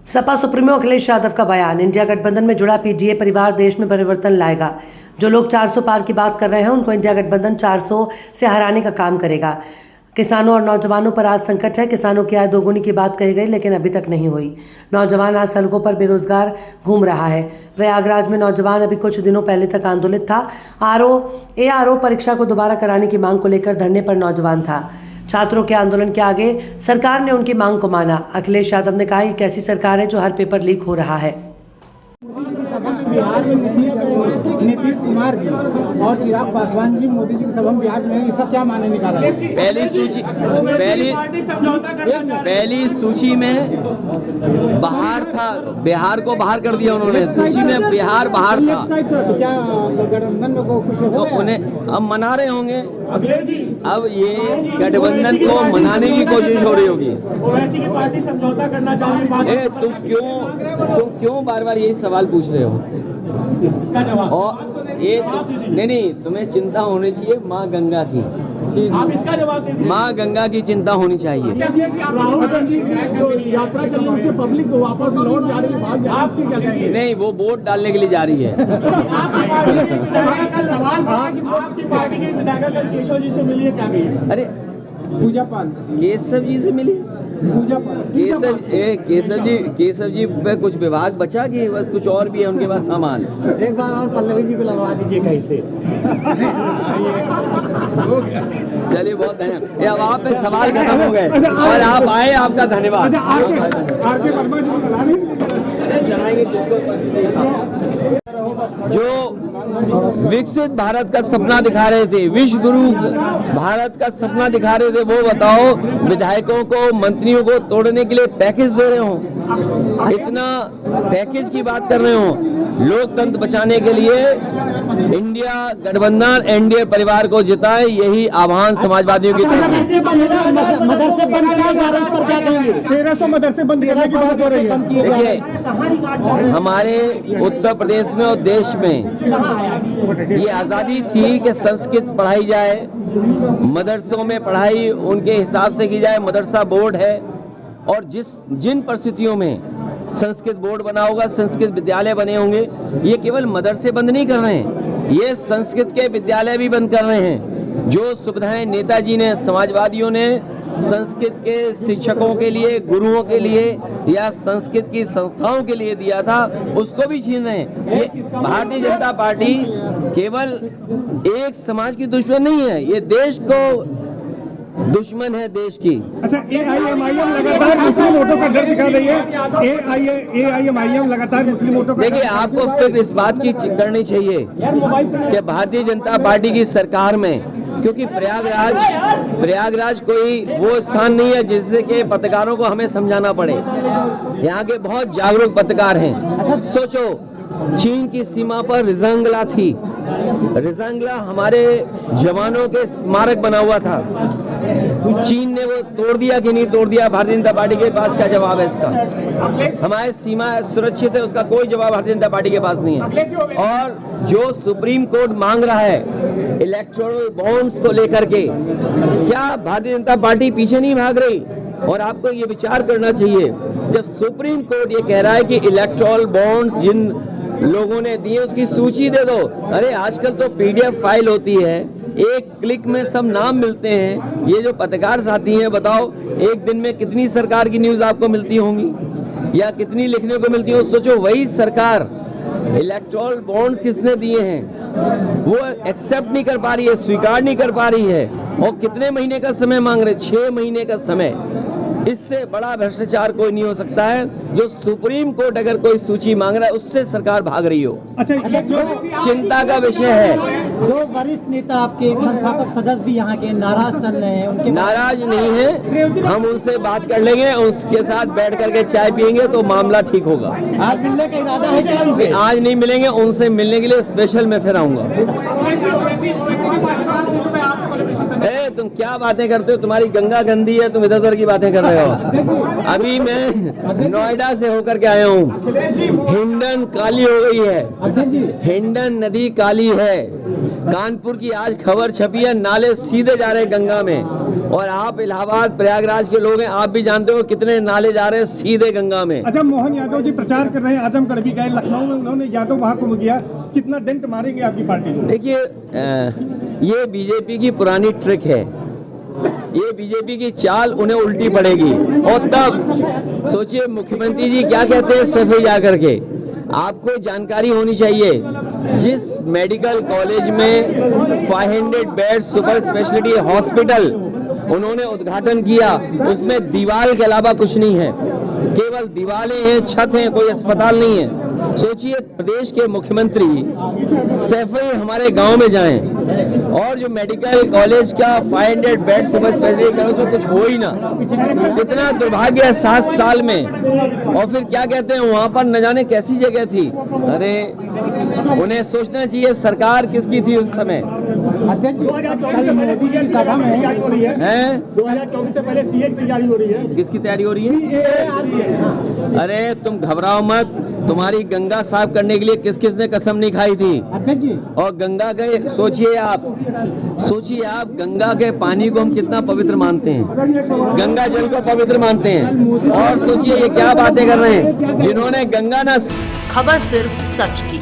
Sapa supremo Akhilesh Yadav का बयान। India गठबंधन में जुड़ा पीडीए परिवार देश में परिवर्तन लाएगा। जो लोग 400 पार की बात कर रहे हैं उनको इंडिया गठबंधन 400 से हराने का काम करेगा। किसानों और नौजवानों पर आज संकट है। किसानों की आय दोगुनी की बात कही गई लेकिन अभी तक नहीं हुई। नौजवान आज सड़कों पर बेरोजगार घूम रहा है। प्रयागराज में नौजवान अभी कुछ दिनों पहले तक आंदोलित था। ARO परीक्षा को दोबारा कराने की मांग को लेकर धरने पर नौजवान था। छात्रों के आंदोलन के आगे सरकार ने उनकी मांग को माना। अखिलेश यादव ने कहा कि कैसी सरकार है जो हर पेपर लीक हो रहा है। बिहार में नीतीश कुमार जी और चिराग पासवान जी मोदी जी की सभा में बिहार में इसका क्या माने निकाला? पहली सूची में बाहर था, बिहार को बाहर कर दिया उन्होंने। सूची में बिहार बाहर था। तो क्या गठबंधन को कुछ तो उन्हें अब मना रहे होंगे। अब ये गठबंधन को मनाने की कोशिश हो रही होगी। समझौता करना चाहेंगे? तुम क्यों बार बार यही सवाल पूछ रहे हो? और ये नहीं, तुम्हें चिंता होनी चाहिए माँ गंगा की। आप इसका जवाब दीजिए। माँ गंगा की चिंता होनी चाहिए। यात्रा चल रही है, पब्लिक को वापस लौट जा रही है, आपकी क्या कहेंगे? नहीं, वो वोट डालने के लिए जा रही है। आपकी पार्टी के विधायक केशव जी से मिली है, क्या कही? अरे पूजा पाल केशव जी से मिली? पूजा पाल केशव जी पे कुछ विभाग बचा कि बस कुछ और भी है उनके पास सामान? एक बार और पल्लवी जी को लगवा दीजिए कहीं से। चलिए, बहुत धन्यवाद। अब आप पे सवाल खत्म हो गए और आप आए, आपका धन्यवाद। आरके वर्मा जी को बुला जनाएंगे जो विकसित भारत का सपना दिखा रहे थे, विश्व गुरु भारत का सपना दिखा रहे थे, वो बताओ विधायकों को, मंत्रियों को तोड़ने के लिए पैकेज दे रहे हो। इतना पैकेज की बात कर रहे हो। लोकतंत्र बचाने के लिए इंडिया गठबंधन एनडीए परिवार को जिताए, यही आह्वान समाजवादियों की तरफ है। मदरसे बंद किए जा रहे हैं, इस पर क्या कहेंगे? 1300 मदरसे बंद करने की बात हो रही है। देखिए, हमारे उत्तर प्रदेश में और देश में ये आजादी थी कि संस्कृत पढ़ाई जाए, मदरसों में पढ़ाई उनके हिसाब से की जाए। मदरसा बोर्ड है और जिन परिस्थितियों में संस्कृत बोर्ड बना होगा, संस्कृत विद्यालय बने होंगे, ये केवल मदरसे बंद नहीं कर रहे हैं, ये संस्कृत के विद्यालय भी बंद कर रहे हैं। जो सुविधाएं नेताजी ने, समाजवादियों ने संस्कृत के शिक्षकों के लिए, गुरुओं के लिए या संस्कृत की संस्थाओं के लिए दिया था, उसको भी छीन रहे हैं। ये भारतीय जनता पार्टी केवल एक समाज की दुश्मन नहीं है, ये देश को दुश्मन है, देश की। अच्छा, AIMIM लगातार मुस्लिम वोटों का डर दिखा रही है। AIMIM लगातार मुस्लिम वोटों का। देखिए, आपको फिर इस बात की करनी चाहिए कि भारतीय जनता पार्टी की सरकार में, क्योंकि प्रयागराज कोई वो स्थान नहीं है जिससे कि पत्रकारों को हमें समझाना पड़े। यहाँ के बहुत जागरूक पत्रकार हैं। सोचो, चीन की सीमा पर रिजांगला थी। रिजांगला हमारे जवानों के स्मारक बना हुआ था। चीन ने वो तोड़ दिया कि नहीं तोड़ दिया? भारतीय जनता पार्टी के पास क्या जवाब है इसका? हमारी सीमा सुरक्षित है, उसका कोई जवाब भारतीय जनता पार्टी के पास नहीं है। और जो सुप्रीम कोर्ट मांग रहा है इलेक्टोरल बॉन्ड्स को लेकर के, क्या भारतीय जनता पार्टी पीछे नहीं भाग रही? और आपको ये विचार करना चाहिए, जब सुप्रीम कोर्ट ये कह रहा है कि इलेक्टोरल बॉन्ड्स जिन लोगों ने दिए उसकी सूची दे दो। अरे आजकल तो PDF फाइल होती है, एक क्लिक में सब नाम मिलते हैं। ये जो पत्रकार साथी हैं, बताओ एक दिन में कितनी सरकार की न्यूज आपको मिलती होंगी या कितनी लिखने को मिलती हो? सोचो, वही सरकार इलेक्टोरल बॉन्ड्स किसने दिए हैं वो एक्सेप्ट नहीं कर पा रही है, स्वीकार नहीं कर पा रही है। और कितने महीने का समय मांग रहे? 6 महीने का समय। इससे बड़ा भ्रष्टाचार कोई नहीं हो सकता है। जो सुप्रीम कोर्ट अगर कोई सूची मांग रहा है उससे सरकार भाग रही हो। अच्छा, चिंता का विषय है। जो वरिष्ठ नेता आपके संस्थापक सदस्य भी यहाँ के नाराज चल रहे हैं, उनके नाराज नहीं है, हम उनसे बात कर लेंगे, उसके साथ बैठ करके चाय पियेंगे तो मामला ठीक होगा। आज मिलने का इरादा है क्या? आज नहीं मिलेंगे, उनसे मिलने के लिए स्पेशल मैं फिर आऊंगा। तुम क्या बातें करते हो? तुम्हारी गंगा गंदी है, तुम इधर उधर की बातें कर रहे हो। अभी मैं नोएडा से होकर के आया हूँ। हिंडन काली हो गई है, हिंडन नदी काली है। कानपुर की आज खबर छपी है, नाले सीधे जा रहे गंगा में। और आप इलाहाबाद प्रयागराज के लोग हैं, आप भी जानते हो कितने नाले जा रहे हैं सीधे गंगा में। अच्छा, मोहन यादव जी प्रचार कर रहे हैं, आजमगढ़ भी गए, लखनऊ में उन्होंने यादव महाकुंभ किया, कितना डेंट मारेंगे आपकी पार्टी को? देखिए, ये बीजेपी की पुरानी ट्रिक है, ये बीजेपी की चाल उन्हें उल्टी पड़ेगी। और तब सोचिए मुख्यमंत्री जी क्या कहते हैं सफे जा करके, आपको जानकारी होनी चाहिए, जिस मेडिकल कॉलेज में 500 बेड सुपर स्पेशलिटी हॉस्पिटल उन्होंने उद्घाटन किया, उसमें दीवार के अलावा कुछ नहीं है, केवल दीवारें हैं, छत है, कोई अस्पताल नहीं है। सोचिए प्रदेश के मुख्यमंत्री सैफई हमारे गांव में जाएं और जो मेडिकल कॉलेज का 500 बेड सुपर स्पेशलिटी है उसमें कुछ हो ही ना, कितना दुर्भाग्य है 7 साल में। और फिर क्या कहते हैं वहां पर न जाने कैसी जगह थी। अरे उन्हें सोचना चाहिए सरकार किसकी थी उस समय। अध्यक्ष जी, कल मोदी की सभा में हैं 2024 से पहले सीएम की तैयारी हो रही है। किसकी तैयारी हो रही है? अरे तुम घबराओ मत, तुम्हारी गंगा साफ करने के लिए किस किस ने कसम नहीं खाई थी। अध्यक्ष जी, और गंगा के सोचिए आप गंगा के पानी को हम कितना पवित्र मानते हैं, गंगा जल को पवित्र मानते हैं। और सोचिए ये क्या बातें कर रहे हैं जिन्होंने गंगा ना। खबर सिर्फ सच की।